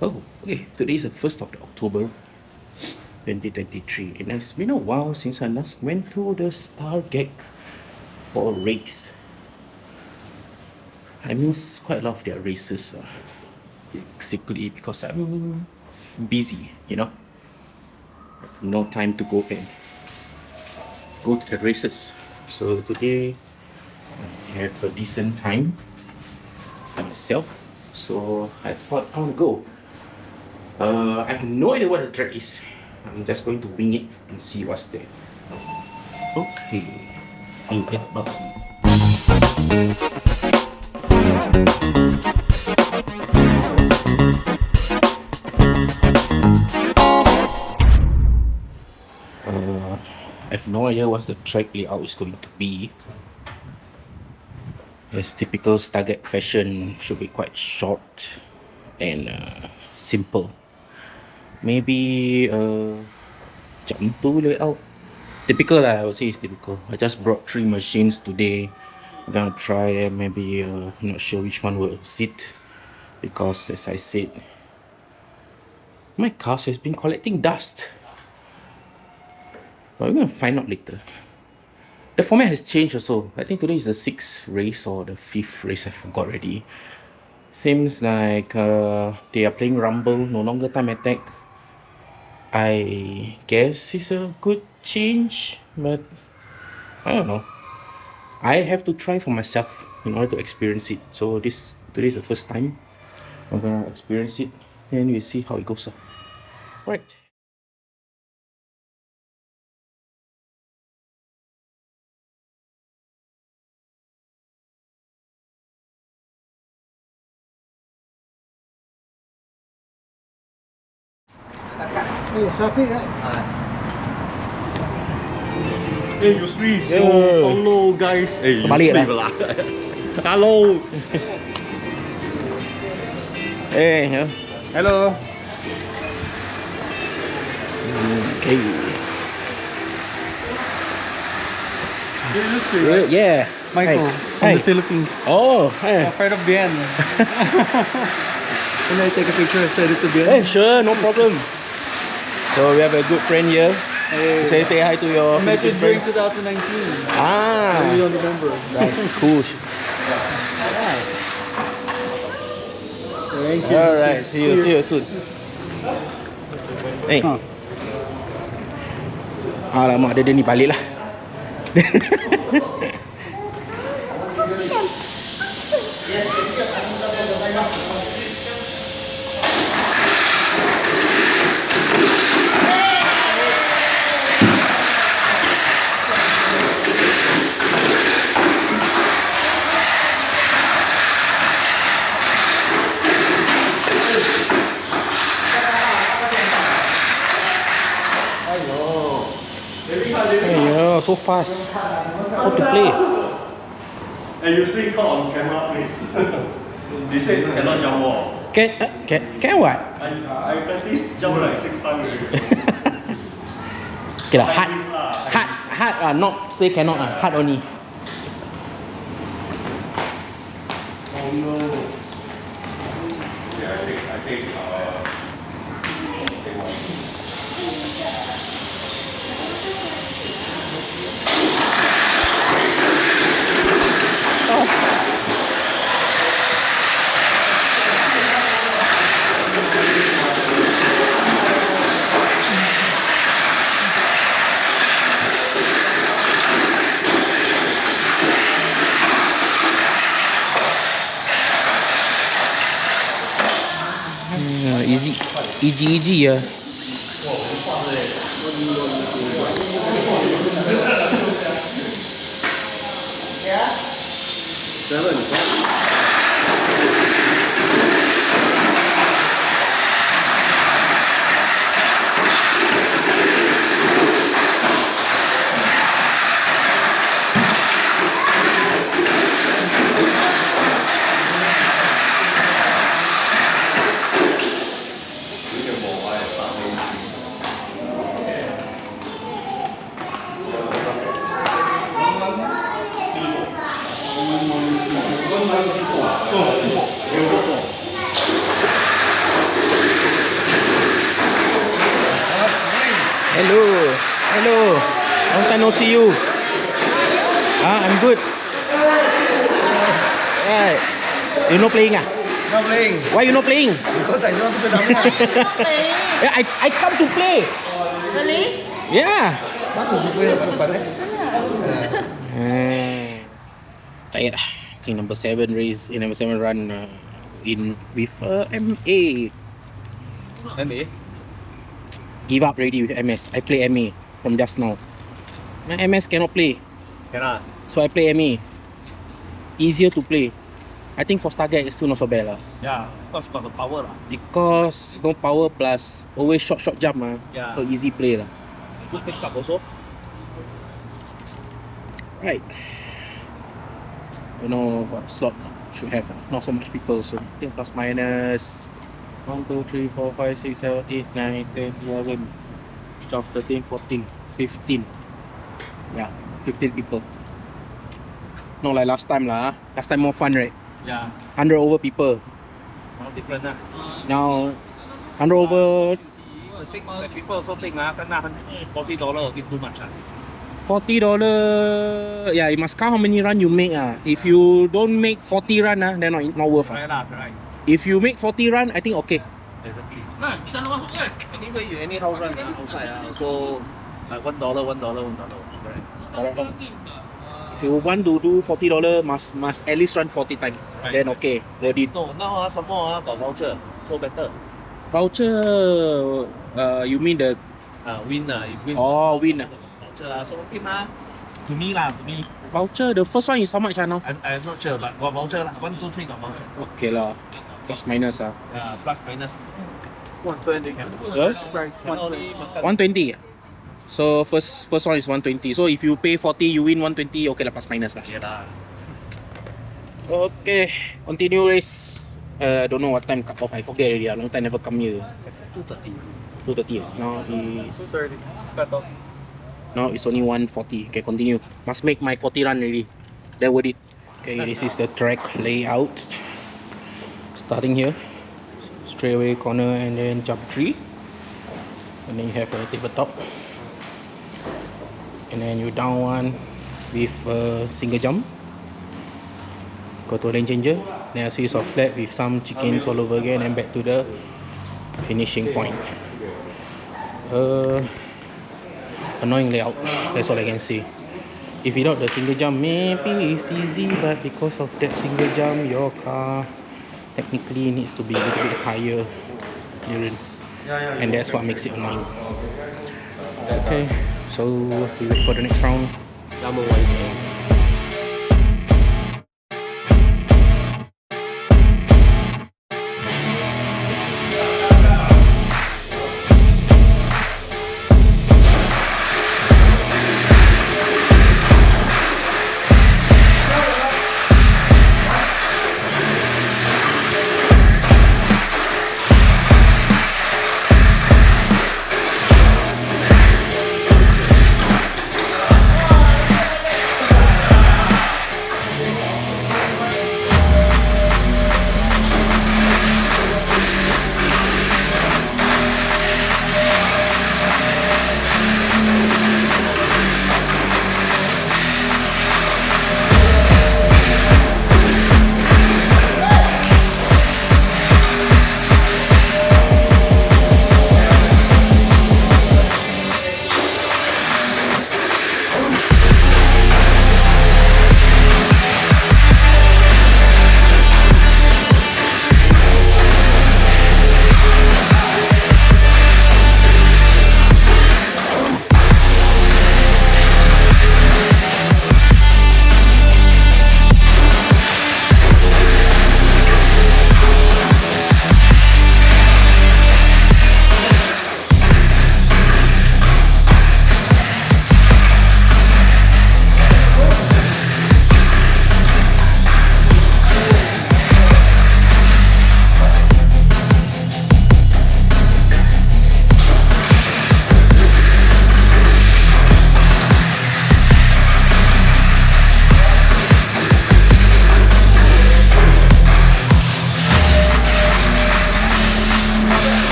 Oh, okay. Today is the 1st of October 2023, and it's been a while since I last went to the Stargek for a race. I miss quite a lot of their races, basically because I'm busy, no time to go and go to the races. So today I have a decent time by myself, so I thought I want to go. I have no idea what the track is. I'm just going to wing it and see what's there. Okay. Get back. I have no idea what the track layout is going to be. As typical Stargate fashion, should be quite short and simple. Maybe jump 2 layout. Typical lah, I would say it's typical. I just brought 3 machines today. I'm gonna try maybe not sure which one will sit, because as I said, my car has been collecting dust. But we're gonna find out later. The format has changed also. I think today is the 6th race or the 5th race, I forgot already. Seems like they are playing Rumble, no longer time attack. I guess it's a good change, but I don't know. I have to try for myself in order to experience it. So today is the first time I'm gonna experience it, and we'll see how it goes. Right. Hey, Shafiq, right? Hey, Yusri, so Yeah. hello guys. Hey, Balik Yusri lah. pula. Hello. Hey, yeah. Hello. Okay. Hey, Yusri, right? Yeah. Michael, Hi. from the Philippines. Oh, hey. I'm part of Bien. Can I take a picture and send it to Bien? Hey, sure, no problem. So we have a good friend here. Hey. Say hi to your I met you Philippine during friend. 2019. Ah, You don't remember. right. Cool. Thank you. Alright, see you soon. Hey. Huh. Alamak, dia ni balik lah. Hey, so fast. How to play? Hey, Yusri caught on camera, please. They said cannot jump wall. Can what? I practiced jump like 6 times already. Okay lah, hard not say cannot lah, hard only. Oh no. Yeah, I think take one. Easy ya. Hello. Hello. Long time no see you. I'm good. Right. You not playing? Not playing. Why you not playing? Because I don't want to play Dama. Yeah, I come to play. Really? Yeah. Bagus tu play depan Tired lah. I think number 7 race, number 7 run in with MA. MA? Give up already with MS. I play MA from just now. My MS cannot play, Cannot. so I play MA. Easier to play. I think for Stargek it's still not so bad lah. Yeah, because got the power lah. Because no power plus always short jump Yeah. so easy play lah. Good pick up also. Right. You know what slot should have not so much people, so I think plus minus 1, 2, 3, 4, 5, 6, 7, 8, 9, 10, 11, 12, 13, 14, 15. Yeah, 15 people. Not like last time lah. Last time more fun, right? Yeah. 100 over people. Now different lah. Now 100 over I think the people also think kena $40 a bit too much $40. Yeah, you must count how many run you make. If you don't make 40 run, then not worth. Right lah, right. If you make 40 run, I think okay. Exactly. Anyway, you anyhow run outside so like $1, right? Correct. If you want to do $40, must at least run 40 times. Right. Then okay, worth it. No, now some more got voucher, so better. Voucher, you mean the Win you win. win? Voucher so okay to me. Voucher, the first one is how much now? I'm not sure, but got voucher lah. 1, 2, 3 got voucher. Okay lah, plus minus Plus minus 120 can. Yes? Price 120. So first one is 120. So if you pay 40, you win 120. Okay lah, plus minus lah. Yeah lah. Okay, continue race. Don't know what time cut off. I forget already. Long time never come here. 230. 2:30. Now is 230. Cut off. now it's only 140. Okay, continue. Must make my 40 run already. Then worth it. Okay, this is the track layout. Starting here, straightaway corner and then jump tree, and then you have a tabletop, and then you down one with a single jump. Go to lane changer, then a series of flat with some chickens all over again, and back to the finishing point. Annoying layout, that's all I can say. If without the single jump, maybe it's easy, but because of that single jump, your car technically needs to be a little bit higher endurance, and that's what makes it annoying. Okay, so we wait for the next round. Number 1.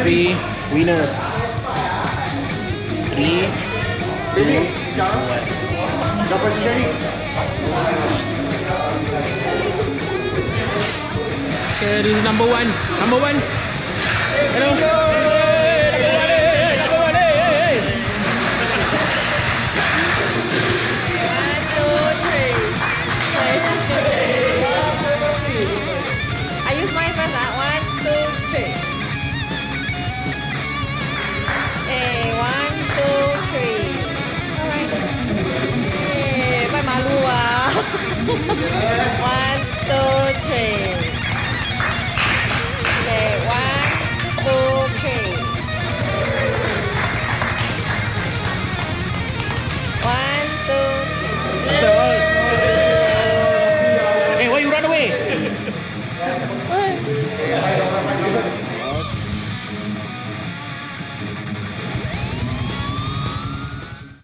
three winners. 3, 2, 1. Dapat jadi. Okay, this is number 1. Number 1. Hello. I use mine first. 1, 2, 3. Hey, 1, 2, 3. Alright. Hey, bye Malu. 1, 2, 3.